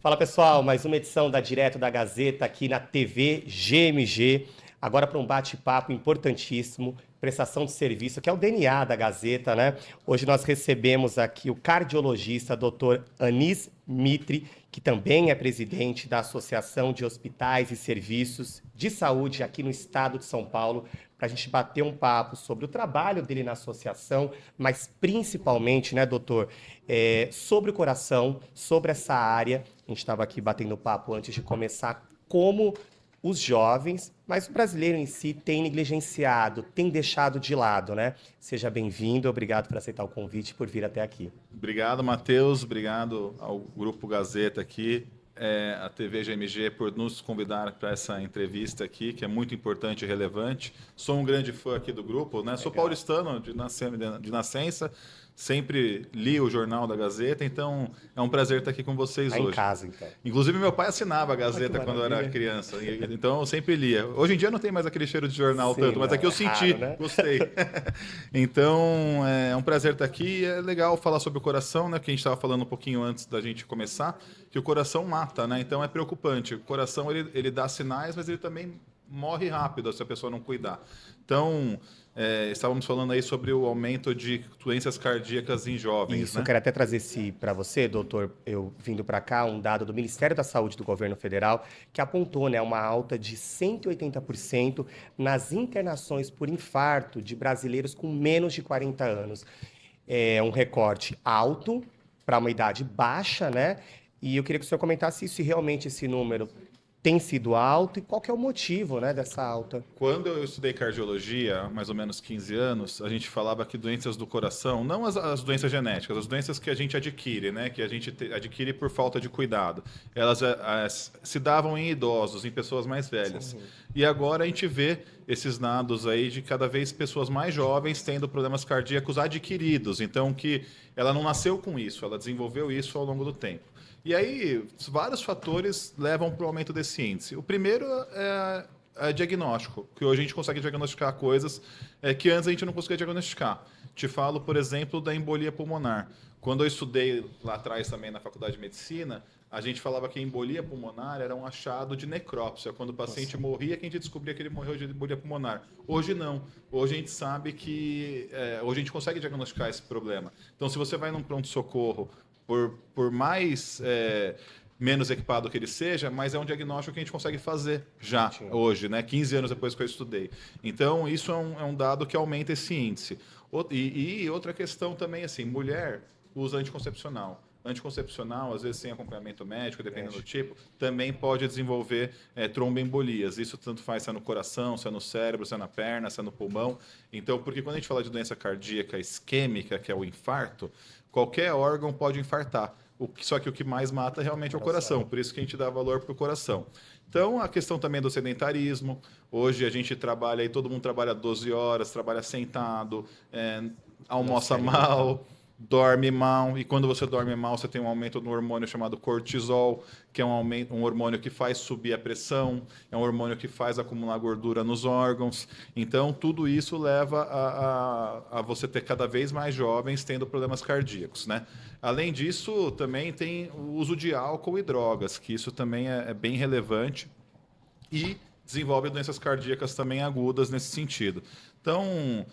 Fala pessoal, mais uma edição da Direto da Gazeta aqui na TV GMG. Agora para um bate-papo importantíssimo, prestação de serviço, que é o DNA da Gazeta, né? Hoje nós recebemos aqui o cardiologista Dr. Anis Mitri, que também é presidente da Associação de Hospitais e Serviços de Saúde aqui no estado de São Paulo, para a gente bater um papo sobre o trabalho dele na associação, mas principalmente, né, doutor, sobre o coração, sobre essa área. A gente estava aqui batendo papo antes de começar, como os jovens, mas o brasileiro em si tem negligenciado, tem deixado de lado, né? Seja bem-vindo, obrigado por aceitar o convite e por vir até aqui. Obrigado, Matheus, obrigado ao Grupo Gazeta aqui, a TV GMG por nos convidar para essa entrevista aqui, que é muito importante e relevante. Sou um grande fã aqui do grupo, né? Sou paulistano de nascença, sempre li o jornal da Gazeta, então é um prazer estar aqui com vocês hoje. Em casa, então. Inclusive, meu pai assinava a Gazeta quando eu era criança, então eu sempre lia. Hoje em dia não tem mais aquele cheiro de jornal tanto, mas aqui eu senti, raro, né? gostei. Então, é um prazer estar aqui. É legal falar sobre o coração, né? Que a gente estava falando um pouquinho antes da gente começar, que o coração mata, né? Então é preocupante. O coração ele dá sinais, mas ele também morre rápido se a pessoa não cuidar. Então, estávamos falando aí sobre o aumento de doenças cardíacas em jovens, Isso, né? eu quero até trazer para você, doutor, eu vindo para cá, um dado do Ministério da Saúde do Governo Federal, que apontou, né, uma alta de 180% nas internações por infarto de brasileiros com menos de 40 anos. É um recorte alto para uma idade baixa, né? E eu queria que o senhor comentasse isso, se realmente esse número tem sido alto e qual que é o motivo, né, dessa alta. Quando eu estudei cardiologia, há mais ou menos 15 anos, a gente falava que doenças do coração, não as doenças genéticas, as doenças que a gente adquire, né, que a gente adquire por falta de cuidado, elas se davam em idosos, em pessoas mais velhas. Sim. E agora a gente vê esses dados aí de cada vez pessoas mais jovens tendo problemas cardíacos adquiridos, então que ela não nasceu com isso, ela desenvolveu isso ao longo do tempo. E aí, vários fatores levam para o aumento desse índice. O primeiro é diagnóstico, que hoje a gente consegue diagnosticar coisas que antes a gente não conseguia diagnosticar. Te falo, por exemplo, da embolia pulmonar. Quando eu estudei lá atrás também na Faculdade de Medicina, a gente falava que a embolia pulmonar era um achado de necrópsia. Quando o paciente morria, que a gente descobria que ele morreu de embolia pulmonar. Hoje não. Hoje a gente sabe que... hoje a gente consegue diagnosticar esse problema. Então, se você vai num pronto-socorro, por mais menos equipado que ele seja, mas é um diagnóstico que a gente consegue fazer já hoje, né? 15 anos depois que eu estudei. Então, isso é um dado que aumenta esse índice. E outra questão também, assim, mulher usa anticoncepcional. Anticoncepcional, às vezes sem acompanhamento médico, dependendo do tipo, também pode desenvolver tromboembolias. Isso tanto faz se é no coração, se é no cérebro, se é na perna, se é no pulmão. Então, porque quando a gente fala de doença cardíaca isquêmica, que é o infarto, qualquer órgão pode infartar. Só que o que mais mata realmente é o coração. Por isso que a gente dá valor para o coração. Então, a questão também do sedentarismo. Hoje a gente trabalha, e todo mundo trabalha 12 horas, trabalha sentado, almoça mal, dorme mal, e quando você dorme mal, você tem um aumento no hormônio chamado cortisol, que é um hormônio que faz subir a pressão, é um hormônio que faz acumular gordura nos órgãos. Então, tudo isso leva a você ter cada vez mais jovens tendo problemas cardíacos, né? Além disso, também tem o uso de álcool e drogas, que isso também é bem relevante e desenvolve doenças cardíacas também agudas nesse sentido. Então...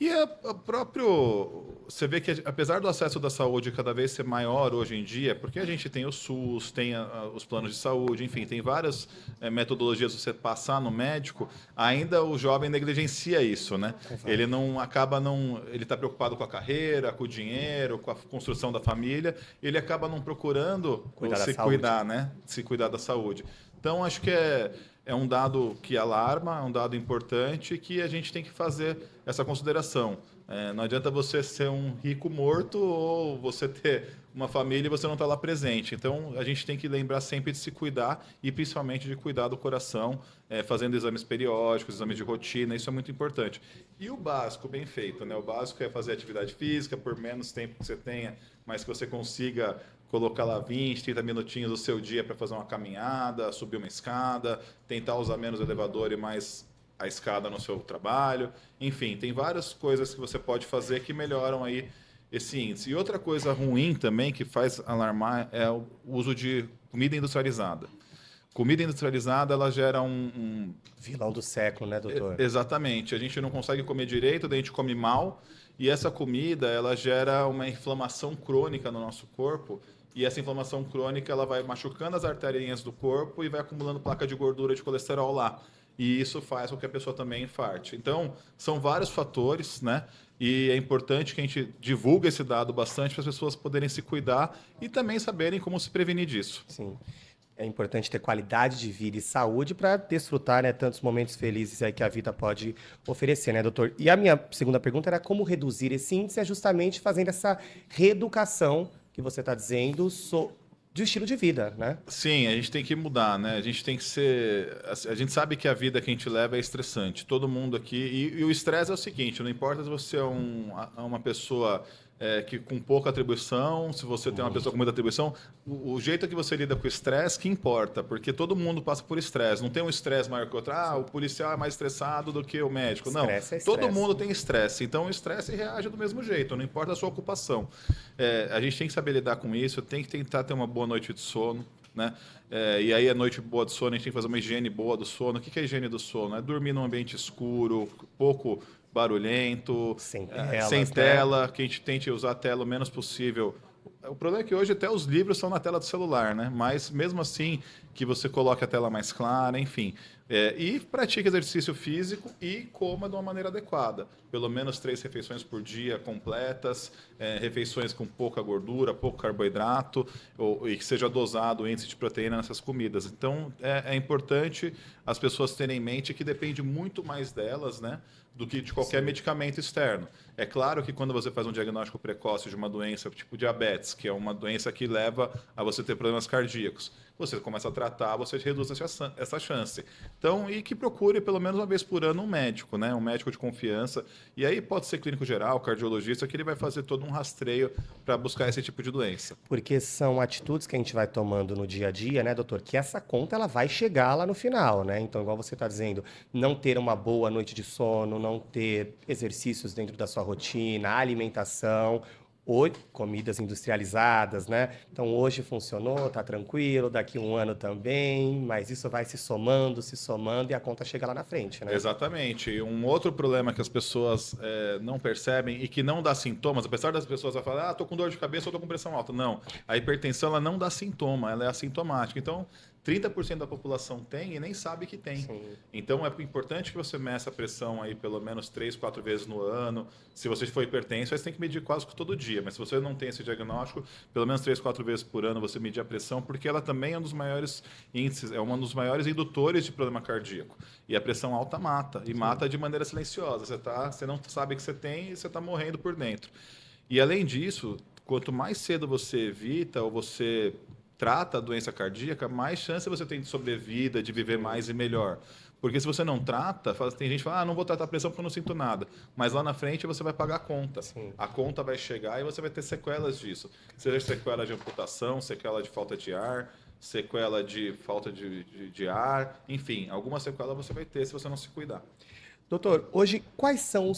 E você vê que apesar do acesso da saúde cada vez ser maior hoje em dia, porque a gente tem o SUS, tem os planos de saúde, enfim, tem várias metodologias de você passar no médico, ainda o jovem negligencia isso, né? Exato. Ele ele está preocupado com a carreira, com o dinheiro, com a construção da família, ele acaba não procurando cuidar, né? Se cuidar da saúde. Então, acho que é um dado que alarma, é um dado importante que a gente tem que fazer essa consideração. Não adianta você ser um rico morto ou você ter uma família e você não estar lá presente. Então, a gente tem que lembrar sempre de se cuidar e principalmente de cuidar do coração, fazendo exames periódicos, exames de rotina, isso é muito importante. E o básico, bem feito, né? O básico é fazer atividade física, por menos tempo que você tenha, mas que você consiga colocar lá 20, 30 minutinhos do seu dia para fazer uma caminhada, subir uma escada, tentar usar menos o elevador e mais a escada no seu trabalho. Enfim, tem várias coisas que você pode fazer que melhoram aí esse índice. E outra coisa ruim também que faz alarmar é o uso de comida industrializada. Comida industrializada, ela gera Vilão do século, né, doutor? Exatamente. A gente não consegue comer direito, daí a gente come mal. E essa comida, ela gera uma inflamação crônica no nosso corpo. E essa inflamação crônica, ela vai machucando as arterinhas do corpo e vai acumulando placa de gordura, de colesterol lá. E isso faz com que a pessoa também infarte. Então, são vários fatores, né? E é importante que a gente divulgue esse dado bastante para as pessoas poderem se cuidar e também saberem como se prevenir disso. Sim. É importante ter qualidade de vida e saúde para desfrutar, né, tantos momentos felizes aí que a vida pode oferecer, né, doutor? E a minha segunda pergunta era como reduzir esse índice, é justamente fazendo essa reeducação que você está dizendo de estilo de vida, né? Sim, a gente tem que mudar, né? A gente tem que ser. A gente sabe que a vida que a gente leva é estressante. Todo mundo aqui. E o estresse é o seguinte: não importa se você é uma pessoa que com pouca atribuição, se você tem uma pessoa com muita atribuição, o jeito que você lida com o estresse que importa, porque todo mundo passa por estresse. Não tem um estresse maior que o outro. Ah, o policial é mais estressado do que o médico. Não, Estresse é todo estresse. mundo tem estresse. Então o estresse reage do mesmo jeito, não importa a sua ocupação. A gente tem que saber lidar com isso, tem que tentar ter uma boa noite de sono. Né? E aí, a noite boa de sono, a gente tem que fazer uma higiene boa do sono. O que é a higiene do sono? É dormir num ambiente escuro, pouco barulhento, Sem telas, sem né? tela, que a gente tente usar a tela o menos possível. O problema é que hoje até os livros são na tela do celular, né? Mas mesmo assim, que você coloque a tela mais clara, enfim. E pratique exercício físico e coma de uma maneira adequada. Pelo menos 3 refeições por dia completas, refeições com pouca gordura, pouco carboidrato, e que seja dosado o índice de proteína nessas comidas. Então, é importante as pessoas terem em mente que depende muito mais delas, né? Do que de qualquer medicamento externo. É claro que quando você faz um diagnóstico precoce de uma doença tipo diabetes, que é uma doença que leva a você ter problemas cardíacos, você começa a tratar, você reduz essa chance. Então, e que procure pelo menos uma vez por ano um médico, né? Um médico de confiança. E aí pode ser clínico geral, cardiologista, que ele vai fazer todo um rastreio para buscar esse tipo de doença. Porque são atitudes que a gente vai tomando no dia a dia, né, doutor? Que essa conta ela vai chegar lá no final, né? Então, igual você está dizendo, não ter uma boa noite de sono, não ter exercícios dentro da sua rotina, alimentação, ou comidas industrializadas, né? Então, hoje funcionou, tá tranquilo, daqui um ano também, mas isso vai se somando e a conta chega lá na frente, né? Exatamente. E um outro problema que as pessoas não percebem e que não dá sintomas, apesar das pessoas falarem, tô com dor de cabeça ou tô com pressão alta. Não, a hipertensão ela não dá sintoma, ela é assintomática. Então, 30% da população tem e nem sabe que tem. Sim. Então, é importante que você meça a pressão aí pelo menos 3, 4 vezes no ano. Se você for hipertenso, aí você tem que medir quase que todo dia. Mas se você não tem esse diagnóstico, pelo menos 3, 4 vezes por ano você medir a pressão, porque ela também é um dos maiores índices, é um dos maiores indutores de problema cardíaco. E a pressão alta mata, e mata de maneira silenciosa. Você não sabe que você tem e você está morrendo por dentro. E além disso, quanto mais cedo você evita ou você trata a doença cardíaca, mais chance você tem de sobrevida, de viver mais e melhor. Porque se você não trata, tem gente que fala, não vou tratar a pressão porque eu não sinto nada. Mas lá na frente você vai pagar a conta. Sim. A conta vai chegar e você vai ter sequelas disso. Seja sequela de amputação, sequela de falta de ar, sequela de falta de ar, enfim, alguma sequela você vai ter se você não se cuidar. Doutor, hoje quais são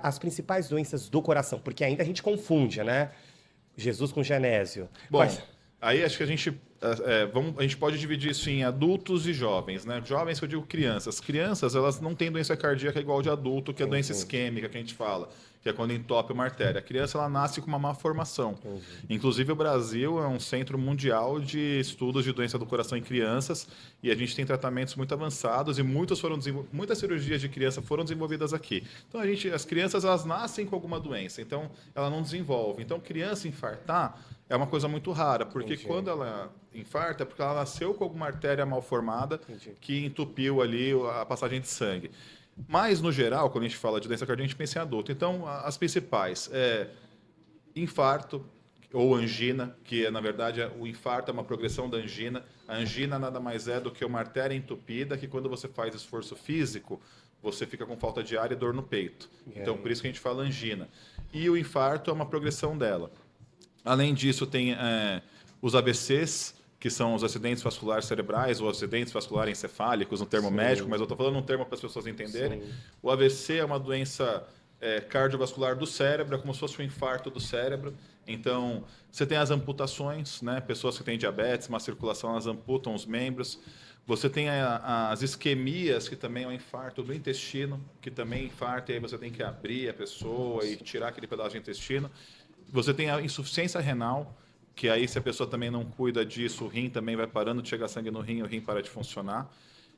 as principais doenças do coração? Porque ainda a gente confunde, né? Jesus com Genésio. Bom, aí acho que a gente pode dividir isso em adultos e jovens, né? Jovens que eu digo crianças. Crianças, elas não têm doença cardíaca igual de adulto, que é a doença isquêmica que a gente fala, que é quando entope uma artéria. A criança, ela nasce com uma má formação. Inclusive, o Brasil é um centro mundial de estudos de doença do coração em crianças e a gente tem tratamentos muito avançados e muitas cirurgias de criança foram desenvolvidas aqui. Então, as crianças, elas nascem com alguma doença, então ela não desenvolve. Então, criança infartar é uma coisa muito rara, porque quando ela infarta é porque ela nasceu com alguma artéria mal formada que entupiu ali a passagem de sangue. Mas, no geral, quando a gente fala de doença cardíaca, a gente pensa em adulto. Então, as principais é infarto ou angina, que na verdade o infarto é uma progressão da angina. A angina nada mais é do que uma artéria entupida que quando você faz esforço físico, você fica com falta de ar e dor no peito. Então, por isso que a gente fala angina. E o infarto é uma progressão dela. Além disso, tem os AVCs, que são os acidentes vasculares cerebrais ou acidentes vasculares encefálicos, no termo médico, mas eu estou falando um termo para as pessoas entenderem. O AVC é uma doença cardiovascular do cérebro, é como se fosse um infarto do cérebro. Então, você tem as amputações, né? Pessoas que têm diabetes, má circulação, elas amputam os membros. Você tem as isquemias, que também é um infarto do intestino, que também infarta, e aí você tem que abrir a pessoa e tirar aquele pedaço de intestino. Você tem a insuficiência renal, que aí se a pessoa também não cuida disso, o rim também vai parando de chegar sangue no rim, o rim para de funcionar.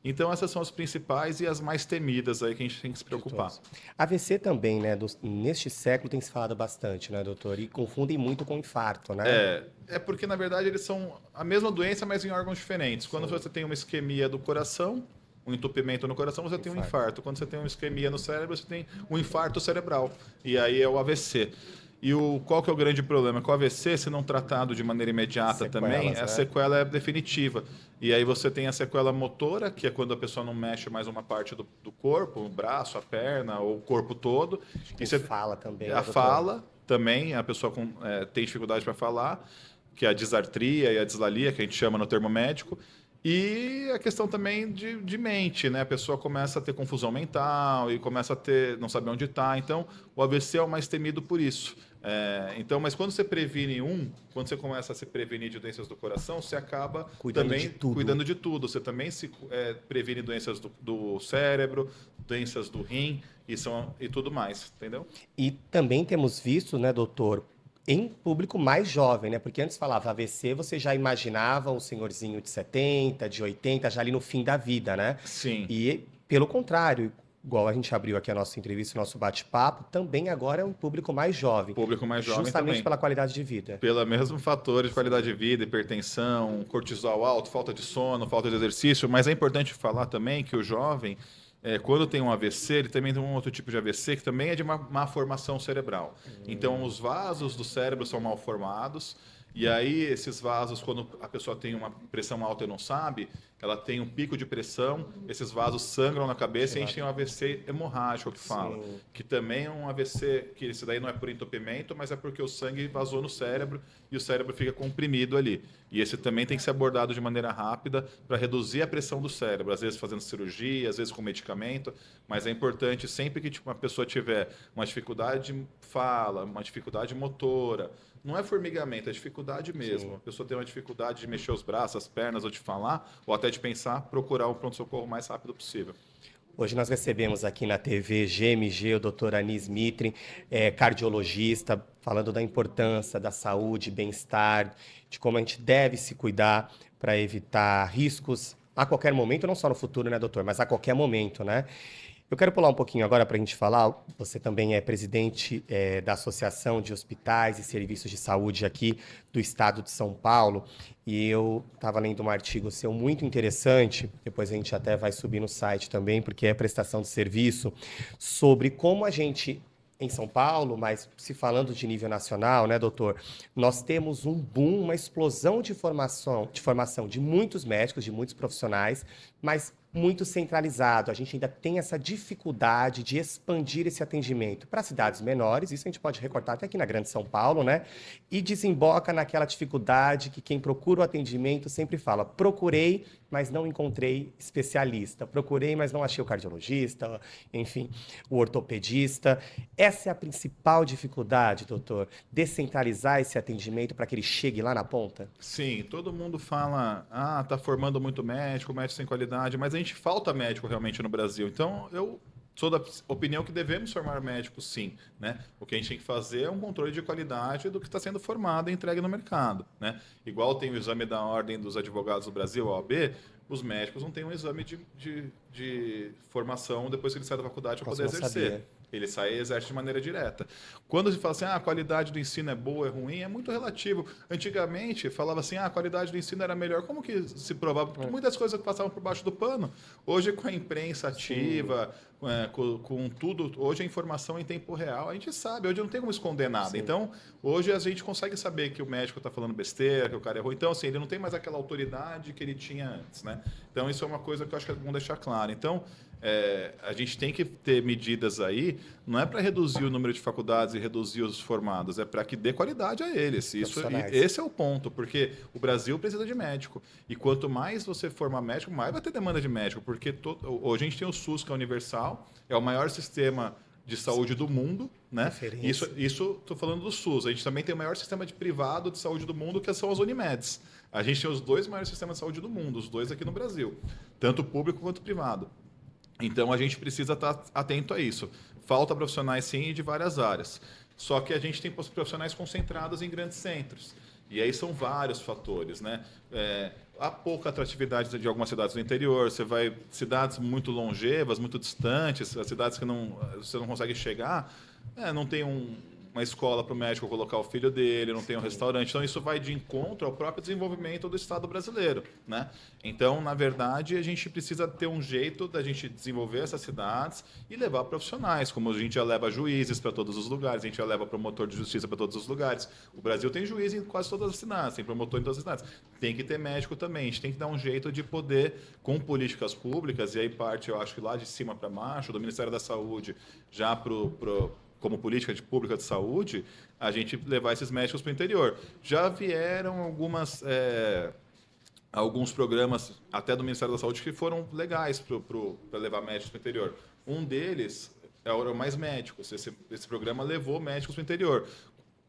Então essas são as principais e as mais temidas aí que a gente tem que se preocupar. AVC também, né? Neste século tem se falado bastante, né, doutor? E confundem muito com infarto, né? É porque na verdade eles são a mesma doença, mas em órgãos diferentes. Quando você tem uma isquemia do coração, um entupimento no coração, você tem um infarto. Quando você tem uma isquemia no cérebro, você tem um infarto cerebral. E aí é o AVC. Qual que é o grande problema? Com o AVC, se não tratado de maneira imediata também, a sequela é definitiva. E aí você tem a sequela motora, que é quando a pessoa não mexe mais uma parte do corpo, o braço, a perna, ou o corpo todo. E você fala também. A fala também, a pessoa tem dificuldade para falar, que é a disartria e a dislalia, que a gente chama no termo médico. E a questão também de mente, né? A pessoa começa a ter confusão mental e começa a não saber onde está. Então, o AVC é o mais temido por isso. Mas quando você previne quando você começa a se prevenir de doenças do coração, você acaba cuidando de tudo. Você também se previne doenças do cérebro, doenças do rim e tudo mais, entendeu? E também temos visto, né, doutor, em público mais jovem, né? Porque antes falava AVC, você já imaginava um senhorzinho de 70, de 80, já ali no fim da vida, né? Sim. E pelo contrário, igual a gente abriu aqui a nossa entrevista, o nosso bate-papo, também agora é um público mais jovem. Público mais jovem justamente também. Pela qualidade de vida. Pelo mesmo fator de qualidade de vida, hipertensão, cortisol alto, falta de sono, falta de exercício. Mas é importante falar também que o jovem, quando tem um AVC, ele também tem um outro tipo de AVC que também é de má formação cerebral. Então, os vasos do cérebro são mal formados. E aí, esses vasos, quando a pessoa tem uma pressão alta e não sabe, ela tem um pico de pressão, esses vasos sangram na cabeça e a gente tem um AVC hemorrágico, que fala. Sim. Que também é um AVC, que esse daí não é por entupimento, mas é porque o sangue vazou no cérebro e o cérebro fica comprimido ali. E esse também tem que ser abordado de maneira rápida para reduzir a pressão do cérebro, às vezes fazendo cirurgia, às vezes com medicamento, mas é importante sempre que uma pessoa tiver uma dificuldade de fala, uma dificuldade motora, não é formigamento, é dificuldade mesmo. Sim. A pessoa tem uma dificuldade de mexer os braços, as pernas, ou de falar, ou até de pensar, procurar um pronto-socorro o mais rápido possível. Hoje nós recebemos aqui na TV GMG o Dr. Anis Mitrin, cardiologista, falando da importância da saúde, bem-estar, de como a gente deve se cuidar para evitar riscos a qualquer momento, não só no futuro, né, doutor, mas a qualquer momento, né? Eu quero pular um pouquinho agora para a gente falar. Você também é presidente da Associação de Hospitais e Serviços de Saúde aqui do estado de São Paulo. E eu estava lendo um artigo seu muito interessante, depois a gente até vai subir no site também, porque é prestação de serviço, sobre como a gente, em São Paulo, mas se falando de nível nacional, né, doutor? Nós temos um boom, uma explosão de formação de muitos médicos, de muitos profissionais, mas muito centralizado. A gente ainda tem essa dificuldade de expandir esse atendimento para cidades menores, isso a gente pode recortar até aqui na Grande São Paulo, né? E desemboca naquela dificuldade que quem procura o atendimento sempre fala: procurei, mas não encontrei especialista. Procurei, mas não achei o cardiologista, enfim, o ortopedista. Essa é a principal dificuldade, doutor? Descentralizar esse atendimento para que ele chegue lá na ponta? Sim, todo mundo fala, tá formando muito médico sem qualidade, mas a gente falta médico realmente no Brasil. Então, eu sou da opinião que devemos formar médicos, sim, né? O que a gente tem que fazer é um controle de qualidade do que está sendo formado e entregue no mercado, né? Igual tem o exame da Ordem dos Advogados do Brasil, a OAB, os médicos não têm um exame de formação depois que eles saem da faculdade para poder exercer. Sabia. Ele sai e exerce de maneira direta. Quando se fala assim, a qualidade do ensino é boa, é ruim, é muito relativo. Antigamente, falava assim, a qualidade do ensino era melhor. Como que se provava? Porque muitas coisas passavam por baixo do pano. Hoje, com a imprensa ativa, com tudo, hoje a informação em tempo real, a gente sabe. Hoje não tem como esconder nada. Sim. Então, hoje a gente consegue saber que o médico está falando besteira, que o cara errou. Então, assim, ele não tem mais aquela autoridade que ele tinha antes, né? Então, isso é uma coisa que eu acho que é bom deixar claro. Então, a gente tem que ter medidas aí, não é para reduzir o número de faculdades e reduzir os formados, é para que dê qualidade a eles. Esse é o ponto, porque o Brasil precisa de médico. E quanto mais você formar médico, mais vai ter demanda de médico, porque hoje a gente tem o SUS, que é universal, é o maior sistema de saúde do mundo, né? Referência. Isso estou falando do SUS. A gente também tem o maior sistema de privado de saúde do mundo, que são as Unimeds. A gente tem os 2 maiores sistemas de saúde do mundo, os 2 aqui no Brasil, tanto público quanto privado. Então a gente precisa estar atento a isso. Falta profissionais sim de várias áreas. Só que a gente tem profissionais concentrados em grandes centros. E aí são vários fatores, né? Há pouca atratividade de algumas cidades do interior. Você vai cidades muito longevas, muito distantes, as cidades que você não consegue chegar, não tem uma escola para o médico colocar o filho dele, não tem um restaurante. Então, isso vai de encontro ao próprio desenvolvimento do Estado brasileiro, né? Então, na verdade, a gente precisa ter um jeito da gente desenvolver essas cidades e levar profissionais, como a gente já leva juízes para todos os lugares, a gente já leva promotor de justiça para todos os lugares. O Brasil tem juiz em quase todas as cidades, tem promotor em todas as cidades. Tem que ter médico também. A gente tem que dar um jeito de poder, com políticas públicas, e aí parte, eu acho que lá de cima para baixo, do Ministério da Saúde, já como política pública de saúde, a gente levar esses médicos para o interior. Já vieram alguns programas, até do Ministério da Saúde, que foram legais para levar médicos para o interior. Um deles é o Mais Médicos. Esse programa levou médicos para o interior.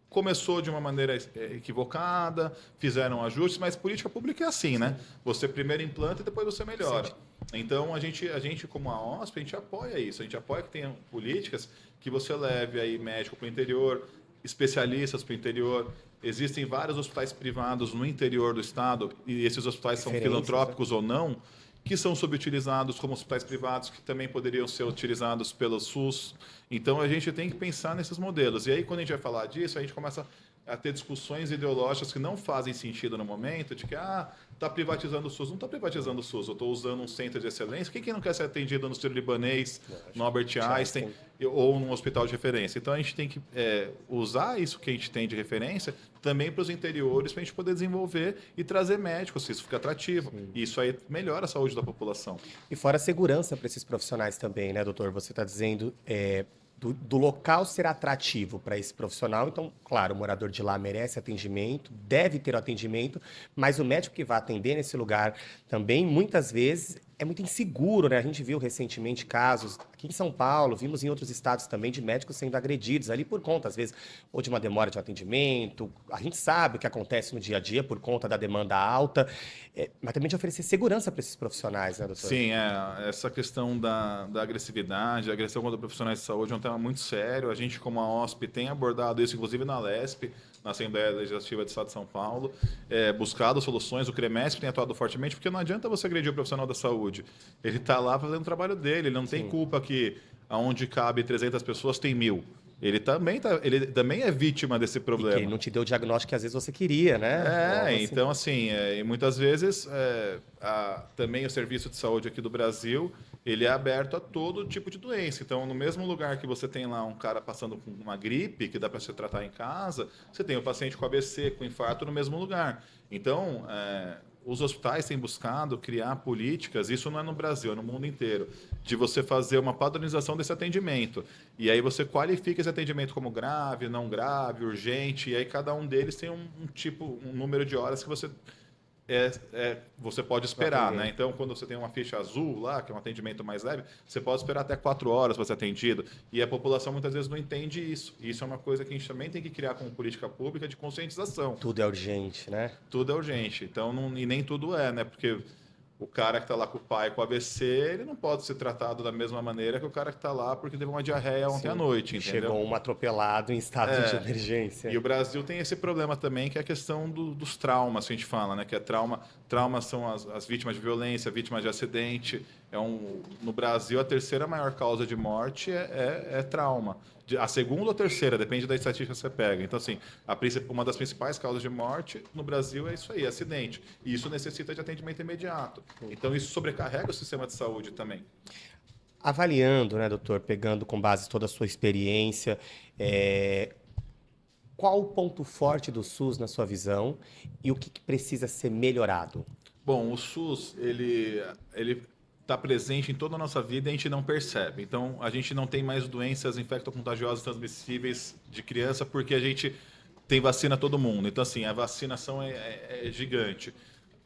Começou de uma maneira equivocada, fizeram ajustes, mas política pública é assim, né? Você primeiro implanta e depois você melhora. Sim. Então, a gente, como a OSP, a gente apoia isso. A gente apoia que tenha políticas que você leve aí médico para o interior, especialistas para o interior. Existem vários hospitais privados no interior do estado, e esses hospitais são filantrópicos ou não, que são subutilizados como hospitais privados, que também poderiam ser utilizados pelo SUS. Então, a gente tem que pensar nesses modelos. E aí, quando a gente vai falar disso, a gente começa a ter discussões ideológicas que não fazem sentido no momento, de que está privatizando o SUS. Não está privatizando o SUS, eu estou usando um centro de excelência. Quem não quer ser atendido no Sírio-Libanês, no Albert Einstein ou num hospital de referência? Então, a gente tem que usar isso que a gente tem de referência também para os interiores, para a gente poder desenvolver e trazer médicos, se isso fica atrativo. Sim. E isso aí melhora a saúde da população. E fora a segurança para esses profissionais também, né, doutor? Você está dizendo do local ser atrativo para esse profissional. Então, claro, o morador de lá merece atendimento, deve ter o atendimento, mas o médico que vai atender nesse lugar também, muitas vezes, é muito inseguro, né? A gente viu recentemente casos aqui em São Paulo, vimos em outros estados também de médicos sendo agredidos ali por conta, às vezes, ou de uma demora de um atendimento. A gente sabe o que acontece no dia a dia por conta da demanda alta, mas também de oferecer segurança para esses profissionais, né, doutor? Sim, essa questão da agressividade, a agressão contra profissionais de saúde é um tema muito sério. A gente, como a OSP, tem abordado isso, inclusive na LESP, na Assembleia Legislativa do Estado de São Paulo, buscado soluções. O CREMESP tem atuado fortemente, porque não adianta você agredir o profissional da saúde. Ele está lá fazendo o trabalho dele, ele não tem culpa que aonde cabe 300 pessoas tem 1.000. Ele também é vítima desse problema. E que ele não te deu o diagnóstico que às vezes você queria, né? Então, assim, muitas vezes também o serviço de saúde aqui do Brasil, ele é aberto a todo tipo de doença. Então, no mesmo lugar que você tem lá um cara passando com uma gripe, que dá para se tratar em casa, você tem o paciente com AVC, com infarto no mesmo lugar. Então, os hospitais têm buscado criar políticas, isso não é no Brasil, é no mundo inteiro, de você fazer uma padronização desse atendimento. E aí você qualifica esse atendimento como grave, não grave, urgente, e aí cada um deles tem um número de horas que você pode esperar, né? Então, quando você tem uma ficha azul lá, que é um atendimento mais leve, você pode esperar até 4 horas para ser atendido. E a população muitas vezes não entende isso. E isso é uma coisa que a gente também tem que criar como política pública de conscientização. Tudo é urgente, né? Tudo é urgente. Então, e nem tudo é, né? Porque o cara que está lá com o pai com AVC, ele não pode ser tratado da mesma maneira que o cara que está lá porque teve uma diarreia ontem à noite, entendeu? Chegou um atropelado em estado de emergência. E o Brasil tem esse problema também, que é a questão dos traumas, que a gente fala, né? Que traumas são as vítimas de violência, vítimas de acidente. No Brasil, a terceira maior causa de morte é trauma. A segunda ou terceira, depende da estatística que você pega. Então, assim, uma das principais causas de morte no Brasil é isso aí, acidente. E isso necessita de atendimento imediato. Então, isso sobrecarrega o sistema de saúde também. Avaliando, né, doutor, pegando com base toda a sua experiência, qual o ponto forte do SUS na sua visão e o que precisa ser melhorado? Bom, o SUS, ele está presente em toda a nossa vida e a gente não percebe. Então, a gente não tem mais doenças infectocontagiosas transmissíveis de criança porque a gente tem vacina todo mundo. Então, assim, a vacinação é gigante.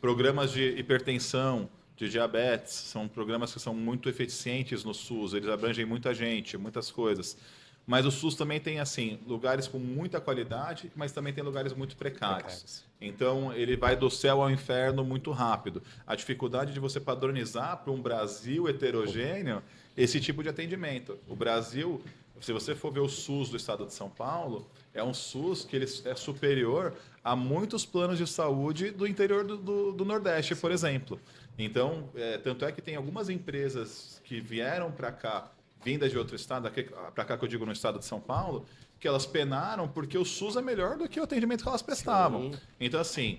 Programas de hipertensão, de diabetes, são programas que são muito eficientes no SUS, eles abrangem muita gente, muitas coisas. Mas o SUS também tem, assim, lugares com muita qualidade, mas também tem lugares muito precários. Então, ele vai do céu ao inferno muito rápido. A dificuldade de você padronizar para um Brasil heterogêneo esse tipo de atendimento. O Brasil, se você for ver o SUS do estado de São Paulo, é um SUS que ele é superior a muitos planos de saúde do interior do Nordeste, por exemplo. Então, tanto é que tem algumas empresas que vieram para cá, vindas de outro estado, para cá que eu digo no estado de São Paulo, que elas penaram porque o SUS é melhor do que o atendimento que elas prestavam. Sim. Então, assim,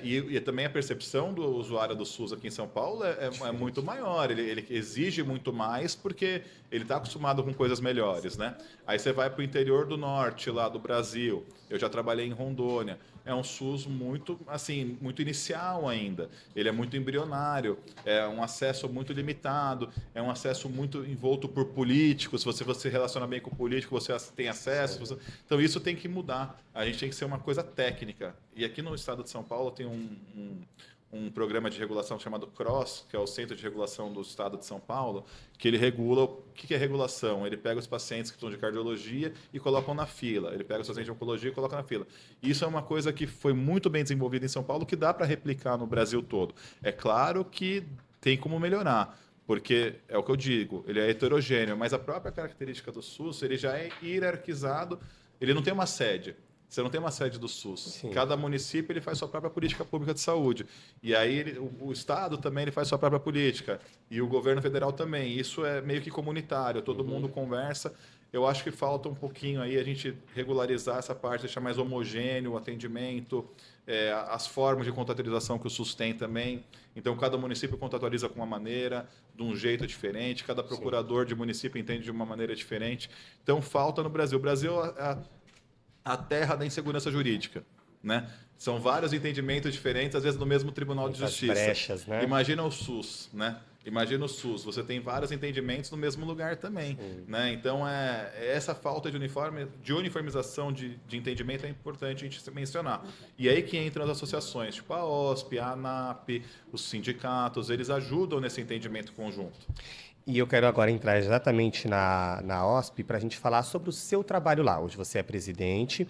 e também a percepção do usuário do SUS aqui em São Paulo é muito maior. Ele exige muito mais porque ele está acostumado com coisas melhores, né? Aí você vai para o interior do norte, lá do Brasil. Eu já trabalhei em Rondônia. É um SUS muito, assim, muito inicial ainda. Ele é muito embrionário, é um acesso muito limitado, é um acesso muito envolto por políticos. Se você se relaciona bem com o político, você tem acesso. Então, isso tem que mudar. A gente tem que ser uma coisa técnica. E aqui no estado de São Paulo tem um programa de regulação chamado CROSS, que é o Centro de Regulação do Estado de São Paulo, que ele regula... O que é regulação? Ele pega os pacientes que estão de cardiologia e colocam na fila. Ele pega os pacientes de oncologia e coloca na fila. Isso é uma coisa que foi muito bem desenvolvida em São Paulo, que dá para replicar no Brasil todo. É claro que tem como melhorar, porque é o que eu digo, ele é heterogêneo, mas a própria característica do SUS, ele já é hierarquizado, ele não tem uma sede. Você não tem uma sede do SUS. Sim. Cada município ele faz sua própria política pública de saúde. E aí o Estado também ele faz sua própria política. E o governo federal também. Isso é meio que comunitário, todo mundo conversa. Eu acho que falta um pouquinho aí a gente regularizar essa parte, deixar mais homogêneo o atendimento, as formas de contratualização que o SUS tem também. Então, cada município contratualiza com uma maneira, de um jeito diferente, cada procurador de município entende de uma maneira diferente. Então, falta no Brasil. O Brasil a terra da insegurança jurídica, né? São vários entendimentos diferentes, às vezes no mesmo Tribunal de Justiça. Brechas, né? Imagina o SUS, né? Imagina o SUS, você tem vários entendimentos no mesmo lugar também, né? Então, essa falta de uniformização de entendimento é importante a gente mencionar. E aí que entram as associações, tipo a OSP, a ANAP, os sindicatos, eles ajudam nesse entendimento conjunto. E eu quero agora entrar exatamente na OSP para a gente falar sobre o seu trabalho lá. Hoje você é presidente.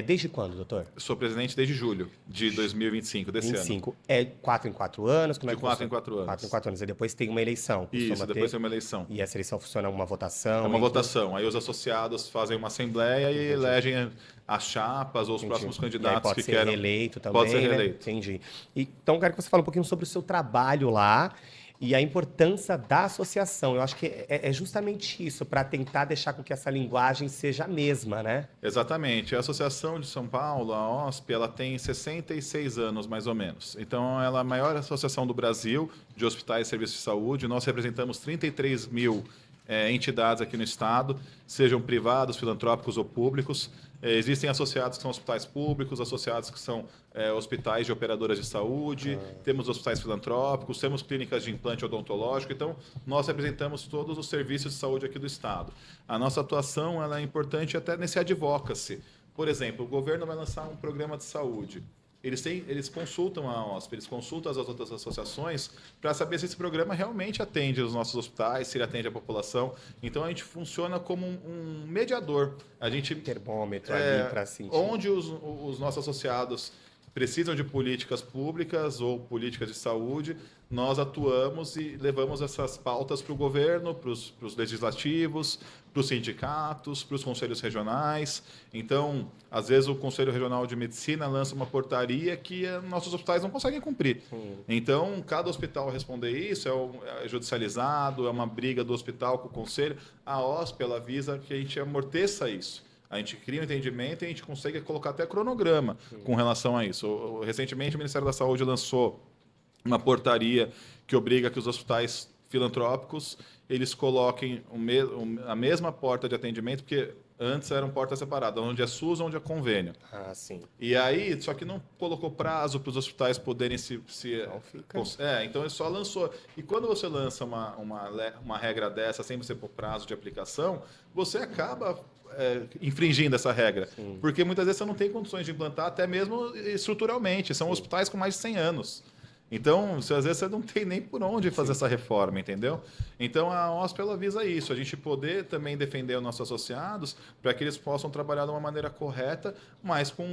Desde quando, doutor? Eu sou presidente desde julho de 2025, desse 25. Ano. É 4 em 4 anos? Como de 4 em 4 anos. 4 em 4 anos. E depois tem uma eleição. Isso, depois tem uma eleição. E essa eleição funciona uma votação? É uma votação. Aí os associados fazem uma assembleia e elegem as chapas ou os próximos candidatos que querem. Pode ser reeleito também, Pode ser reeleito. Né? Entendi. Então, eu quero que você fale um pouquinho sobre o seu trabalho lá e a importância da associação. Eu acho que é justamente isso, para tentar deixar com que essa linguagem seja a mesma, né? Exatamente. A Associação de São Paulo, a OSP, ela tem 66 anos, mais ou menos. Então, ela é a maior associação do Brasil de hospitais e serviços de saúde. Nós representamos 33 mil entidades aqui no estado, sejam privados, filantrópicos ou públicos. Existem associados que são hospitais públicos, associados que são hospitais de operadoras de saúde, temos hospitais filantrópicos, temos clínicas de implante odontológico. Então, nós representamos todos os serviços de saúde aqui do estado. A nossa atuação ela é importante até nesse advocacy. Por exemplo, o governo vai lançar um programa de saúde. Eles consultam a OSP, eles consultam as outras associações para saber se esse programa realmente atende os nossos hospitais, se ele atende a população. Então, a gente funciona como um mediador. A gente termômetro ali para sentir. Onde os nossos associados precisam de políticas públicas ou políticas de saúde, nós atuamos e levamos essas pautas para o governo, para os legislativos, para os sindicatos, para os conselhos regionais. Então, às vezes, o Conselho Regional de Medicina lança uma portaria que nossos hospitais não conseguem cumprir. Então, cada hospital responder isso é judicializado, é uma briga do hospital com o conselho. A OSP, ela visa que a gente amorteça isso. A gente cria um entendimento e a gente consegue colocar até cronograma com relação a isso. Recentemente, o Ministério da Saúde lançou uma portaria que obriga que os hospitais filantrópicos eles coloquem a mesma porta de atendimento, porque antes eram portas separadas, onde é SUS, onde é convênio. Ah, sim. E aí, só que não colocou prazo para os hospitais poderem se não fica. Então ele só lançou. E quando você lança uma regra dessa, sem você pôr prazo de aplicação, você acaba infringindo essa regra. Sim. Porque muitas vezes você não tem condições de implantar, até mesmo estruturalmente. São hospitais com mais de 100 anos. Então, às vezes você não tem nem por onde fazer essa reforma, entendeu? Então, a OSP ela visa isso, a gente poder também defender os nossos associados para que eles possam trabalhar de uma maneira correta, mas com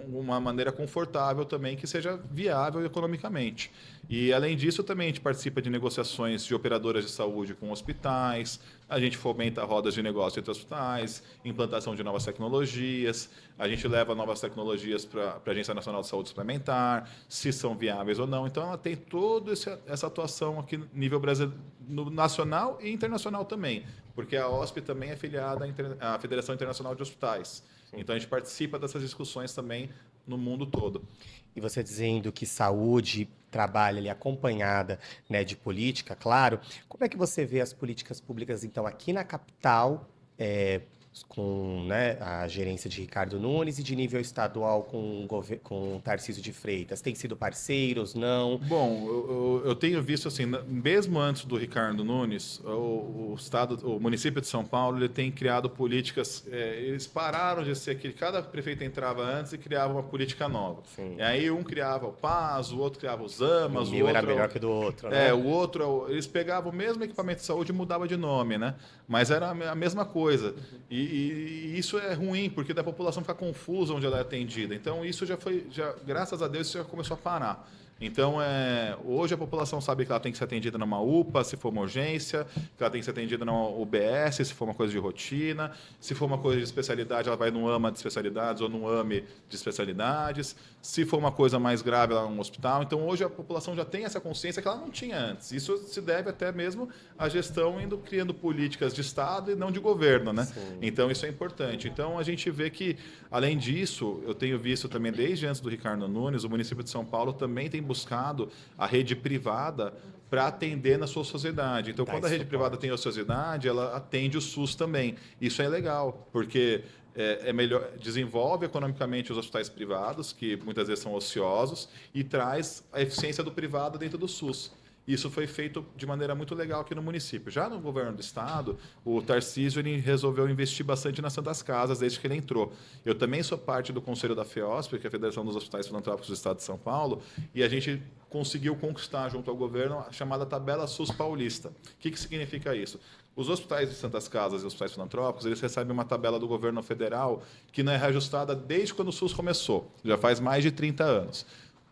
uma maneira confortável também, que seja viável economicamente. E, além disso, também a gente participa de negociações de operadoras de saúde com hospitais, a gente fomenta rodas de negócio entre hospitais, implantação de novas tecnologias, a gente leva novas tecnologias para a Agência Nacional de Saúde Suplementar, se são viáveis ou não. Então, ela tem toda essa atuação aqui no nível brasileiro, no nacional e internacional também, porque a OSP também é filiada à Federação Internacional de Hospitais. Então, a gente participa dessas discussões também no mundo todo. E você dizendo que saúde trabalha ali acompanhada, né, de política, claro. Como é que você vê as políticas públicas, então, aqui na capital, com, né, a gerência de Ricardo Nunes e de nível estadual com Tarcísio de Freitas? Tem sido parceiros, não? Bom, eu tenho visto assim, mesmo antes do Ricardo Nunes, o município de São Paulo, ele tem criado políticas. Eles pararam de ser aquele. Cada prefeito entrava antes e criava uma política nova. Sim. E aí um criava o PAS, o outro criava os AMAS, O o meu outro era melhor que o do outro, né? o outro, eles pegavam o mesmo equipamento de saúde e mudavam de nome, né? Mas era a mesma coisa. E isso é ruim, porque da população fica confusa onde ela é atendida. Então, isso graças a Deus, isso já começou a parar. Então, hoje a população sabe que ela tem que ser atendida numa UPA, se for uma urgência, que ela tem que ser atendida numa UBS, se for uma coisa de rotina, se for uma coisa de especialidade, ela vai no AMA de especialidades ou no AME de especialidades, se for uma coisa mais grave, ela vai num hospital. Então, hoje a população já tem essa consciência que ela não tinha antes. Isso se deve até mesmo à gestão criando políticas de Estado e não de governo, né? Sim. Então, isso é importante. Então, a gente vê que, além disso, eu tenho visto também, desde antes do Ricardo Nunes, o município de São Paulo também tem buscado a rede privada para atender na sua sociedade. Então, quando a rede privada tem a sociedade, ela atende o SUS também. Isso é legal, porque é melhor, desenvolve economicamente os hospitais privados, que muitas vezes são ociosos, e traz a eficiência do privado dentro do SUS. Isso foi feito de maneira muito legal aqui no município. Já no governo do estado, o Tarcísio ele resolveu investir bastante nas Santas Casas desde que ele entrou. Eu também sou parte do conselho da FEOSP, que é a Federação dos Hospitais Filantrópicos do Estado de São Paulo, e a gente conseguiu conquistar junto ao governo a chamada Tabela SUS Paulista. O que significa isso? Os hospitais de Santas Casas e hospitais filantrópicos, eles recebem uma tabela do governo federal que não é reajustada desde quando o SUS começou, já faz mais de 30 anos.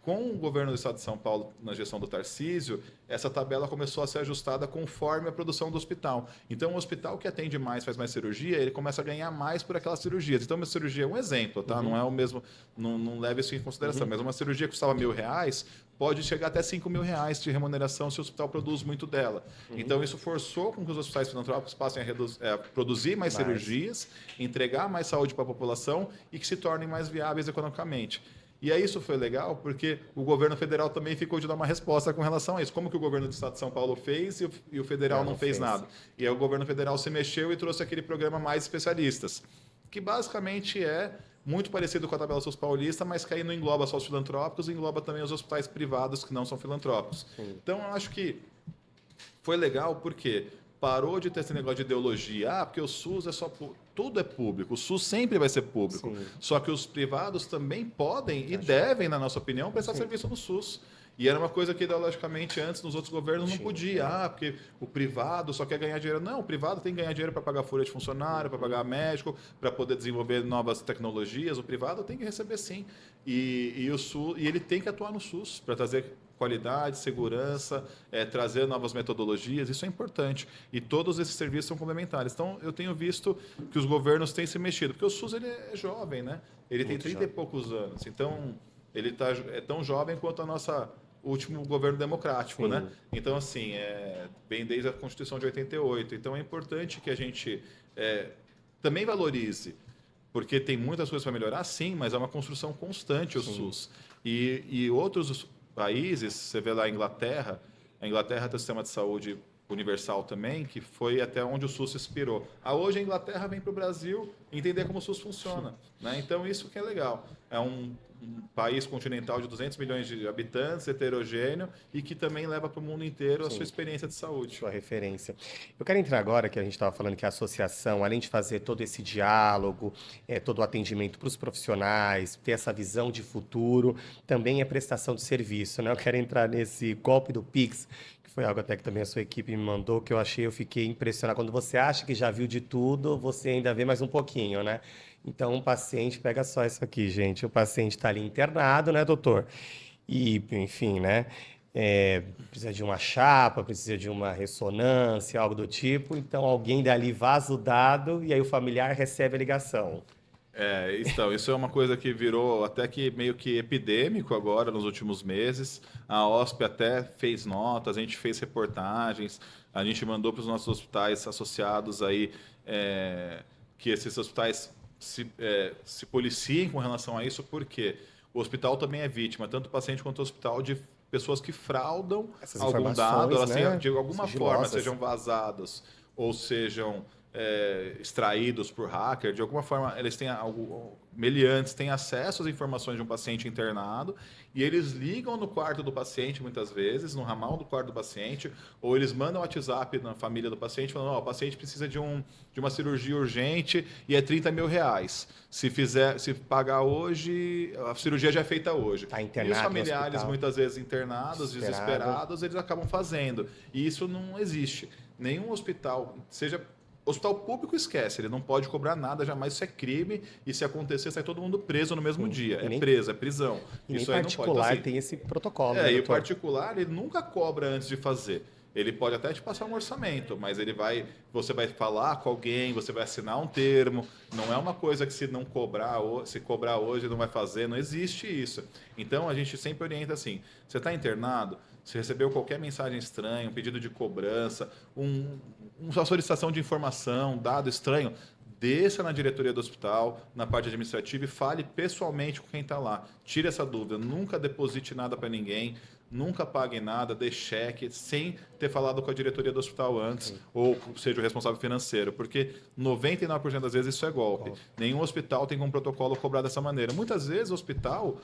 Com o governo do Estado de São Paulo, na gestão do Tarcísio, essa tabela começou a ser ajustada conforme a produção do hospital. Então, o hospital que atende mais, faz mais cirurgia, ele começa a ganhar mais por aquelas cirurgias. Então, uma cirurgia é um exemplo, tá? Não é o mesmo, não leve isso em consideração. Mas uma cirurgia que custava R$ 1.000 pode chegar até R$ 5.000 de remuneração se o hospital produz muito dela. Então, isso forçou com que os hospitais filantrópicos passem a produzir mais cirurgias, entregar mais saúde para a população e que se tornem mais viáveis economicamente. E aí isso foi legal porque o governo federal também ficou de dar uma resposta com relação a isso. Como que o governo do Estado de São Paulo fez e o federal não fez nada. E aí o governo federal se mexeu e trouxe aquele programa Mais Especialistas, que basicamente é muito parecido com a tabela SUS paulista, mas que aí não engloba só os filantrópicos, engloba também os hospitais privados que não são filantrópicos. Sim. Então, eu acho que foi legal porque parou de ter esse negócio de ideologia. Porque o SUS é só... Tudo é público. O SUS sempre vai ser público. Sim. Só que os privados também podem e devem, na nossa opinião, prestar serviço no SUS. E era uma coisa que, ideologicamente, antes, nos outros governos, não podia. Porque o privado só quer ganhar dinheiro. Não, o privado tem que ganhar dinheiro para pagar folha de funcionário, para pagar médico, para poder desenvolver novas tecnologias. O privado tem que receber, sim. E o SUS, e ele tem que atuar no SUS para trazer qualidade, segurança, trazer novas metodologias, isso é importante. E todos esses serviços são complementares. Então, eu tenho visto que os governos têm se mexido, porque o SUS ele é jovem, né? Ele tem 30 e poucos anos, então ele é tão jovem quanto o último governo democrático, né? Então, assim, vem desde a Constituição de 88. Então, é importante que a gente também valorize, porque tem muitas coisas para melhorar, sim, mas é uma construção constante o SUS. E outros países, você vê lá a Inglaterra tem um sistema de saúde universal também, que foi até onde o SUS se inspirou. Hoje a Inglaterra vem para o Brasil entender como o SUS funciona, né? Então, isso que é legal. É um país continental de 200 milhões de habitantes, heterogêneo, e que também leva para o mundo inteiro a sua Sim. experiência de saúde. Sua referência. Eu quero entrar agora, que a gente estava falando que a associação, além de fazer todo esse diálogo, todo o atendimento para os profissionais, ter essa visão de futuro, também é prestação de serviço, né? Eu quero entrar nesse golpe do Pix, que foi algo até que também a sua equipe me mandou, que eu fiquei impressionado. Quando você acha que já viu de tudo, você ainda vê mais um pouquinho, né? Então, um paciente, pega só isso aqui, gente. O paciente está ali internado, né, doutor? E, enfim, né? Precisa de uma chapa, precisa de uma ressonância, algo do tipo. Então, alguém dali vaza o dado e aí o familiar recebe a ligação. Então, isso é uma coisa que virou até que meio que epidêmico agora nos últimos meses. A OSP até fez notas, a gente fez reportagens, a gente mandou para os nossos hospitais associados aí que esses hospitais se policiem com relação a isso, porque o hospital também é vítima, tanto o paciente quanto o hospital, de pessoas que fraudam Essas algum dado, informações, elas têm, né? de alguma forma Sigilosas. sejam vazadas ou sejam extraídos por hacker, de alguma forma eles têm algo, meliantes têm acesso às informações de um paciente internado e eles ligam no quarto do paciente muitas vezes, no ramal do quarto do paciente, ou eles mandam WhatsApp na família do paciente falando, o paciente precisa de uma cirurgia urgente e é 30 mil reais. Se pagar hoje, a cirurgia já é feita hoje. Tá E os internado no familiares, hospital, muitas vezes internados, desesperado. desesperados, eles acabam fazendo. E isso não existe. Nenhum hospital, seja hospital público, esquece, ele não pode cobrar nada, jamais isso é crime, e se acontecer, sai todo mundo preso no mesmo dia. E nem, É prisão. e nem Isso aí não pode. Então, particular assim, tem esse protocolo, né, e o doutor? particular, ele nunca cobra antes de fazer. Ele pode até te passar um orçamento, mas você vai falar com alguém, você vai assinar um termo. Não é uma coisa que se não cobrar, se cobrar hoje não vai fazer, não existe isso. Então a gente sempre orienta assim: você está internado, você recebeu qualquer mensagem estranha, um pedido de cobrança, uma solicitação de informação, um dado estranho, desça na diretoria do hospital, na parte administrativa e fale pessoalmente com quem está lá. Tire essa dúvida, nunca deposite nada para ninguém, nunca pague nada, dê cheque, sem ter falado com a diretoria do hospital antes, ou seja o responsável financeiro, porque 99% das vezes isso é golpe. Nenhum hospital tem como protocolo cobrar dessa maneira. Muitas vezes o hospital,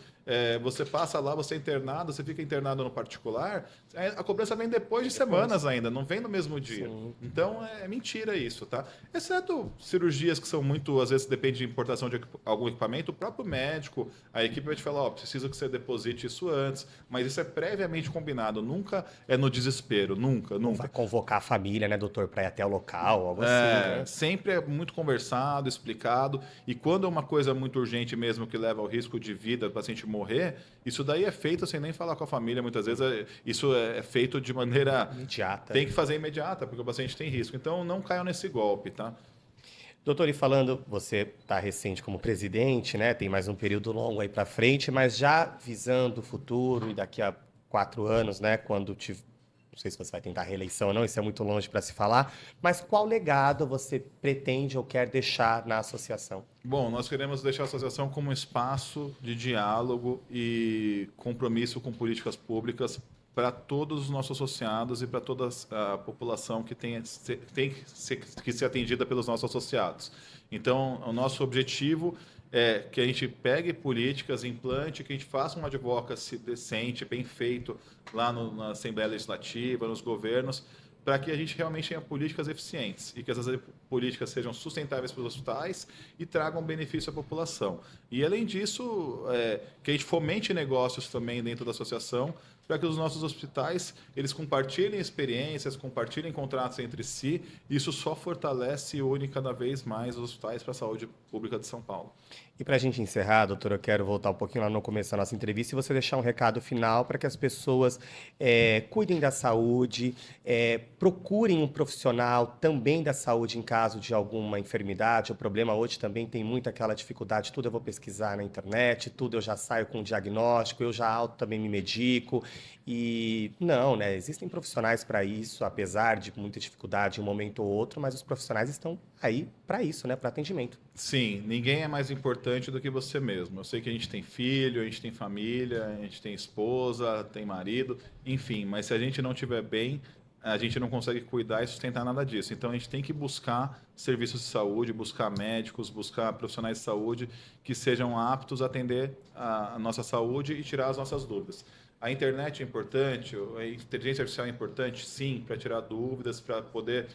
você passa lá, você é internado, você fica internado no particular, a cobrança vem depois de semanas ainda, não vem no mesmo dia. Sim. Então é mentira isso, tá? Exceto cirurgias que são muito, às vezes depende de importação de algum equipamento, o próprio médico, a equipe vai te falar, preciso que você deposite isso antes, mas isso é previamente combinado, nunca é no desespero, nunca, Não vai nunca. convocar a família, né, doutor, para ir até o local, algo assim, né? Sempre é muito conversado, explicado, e quando é uma coisa muito urgente mesmo que leva ao risco de vida do paciente morrer, isso daí é feito sem nem falar com a família, muitas vezes isso é feito de maneira... Imediata. Tem que fazer imediata, porque o paciente tem risco. Então não caiam nesse golpe, tá? Doutor, e falando, você está recente como presidente, né? Tem mais um período longo aí para frente, mas já visando o futuro e daqui a 4 anos, né? Não sei se você vai tentar a reeleição ou não, isso é muito longe para se falar, mas qual legado você pretende ou quer deixar na associação? Bom, nós queremos deixar a associação como um espaço de diálogo e compromisso com políticas públicas para todos os nossos associados e para toda a população que tem que ser atendida pelos nossos associados. Então, o nosso objetivo é que a gente pegue políticas, implante, que a gente faça um advocacy decente, bem feito lá na Assembleia Legislativa, nos governos, para que a gente realmente tenha políticas eficientes e que essas políticas sejam sustentáveis para os hospitais e tragam benefício à população. E, além disso, que a gente fomente negócios também dentro da associação, para que os nossos hospitais eles compartilhem experiências, compartilhem contratos entre si. Isso só fortalece e une cada vez mais os hospitais para a saúde pública de São Paulo. E para a gente encerrar, doutor, eu quero voltar um pouquinho lá no começo da nossa entrevista e você deixar um recado final para que as pessoas cuidem da saúde, procurem um profissional também da saúde em caso de alguma enfermidade ou problema. Hoje também tem muito aquela dificuldade, tudo eu vou pesquisar na internet, tudo eu já saio com um diagnóstico, eu já também me medico. E não, né? Existem profissionais para isso, apesar de muita dificuldade em um momento ou outro, mas os profissionais estão aí para isso, né? Para atendimento. Sim, ninguém é mais importante do que você mesmo. Eu sei que a gente tem filho, a gente tem família, a gente tem esposa, tem marido, enfim, mas se a gente não estiver bem, a gente não consegue cuidar e sustentar nada disso. Então a gente tem que buscar serviços de saúde, buscar médicos, buscar profissionais de saúde que sejam aptos a atender a nossa saúde e tirar as nossas dúvidas. A internet é importante, a inteligência artificial é importante, sim, para tirar dúvidas, para poder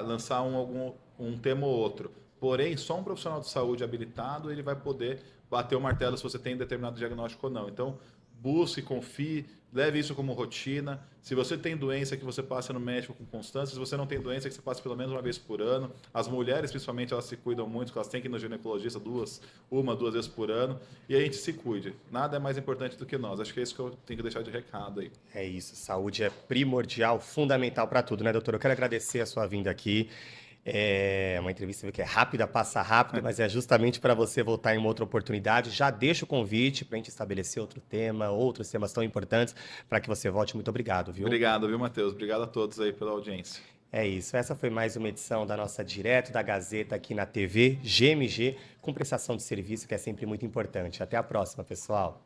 lançar um tema ou outro. Porém, só um profissional de saúde habilitado ele vai poder bater o martelo se você tem determinado diagnóstico ou não. Então, busque, confie, leve isso como rotina. Se você tem doença, que você passe no médico com constância. Se você não tem doença, que você passe pelo menos uma vez por ano. As mulheres, principalmente, elas se cuidam muito, porque elas têm que ir no ginecologista uma, duas vezes por ano. E a gente se cuide. Nada é mais importante do que nós. Acho que é isso que eu tenho que deixar de recado aí. É isso, saúde é primordial, fundamental para tudo, né, doutor? Eu quero agradecer a sua vinda aqui. É uma entrevista que é rápida, passa rápido, mas é justamente para você voltar em uma outra oportunidade. Já deixo o convite para a gente estabelecer outro tema, outros temas tão importantes, para que você volte. Muito obrigado, viu? Obrigado, viu, Matheus? Obrigado a todos aí pela audiência. É isso, essa foi mais uma edição da nossa Direto da Gazeta aqui na TV GMG, com prestação de serviço que é sempre muito importante. Até a próxima, pessoal.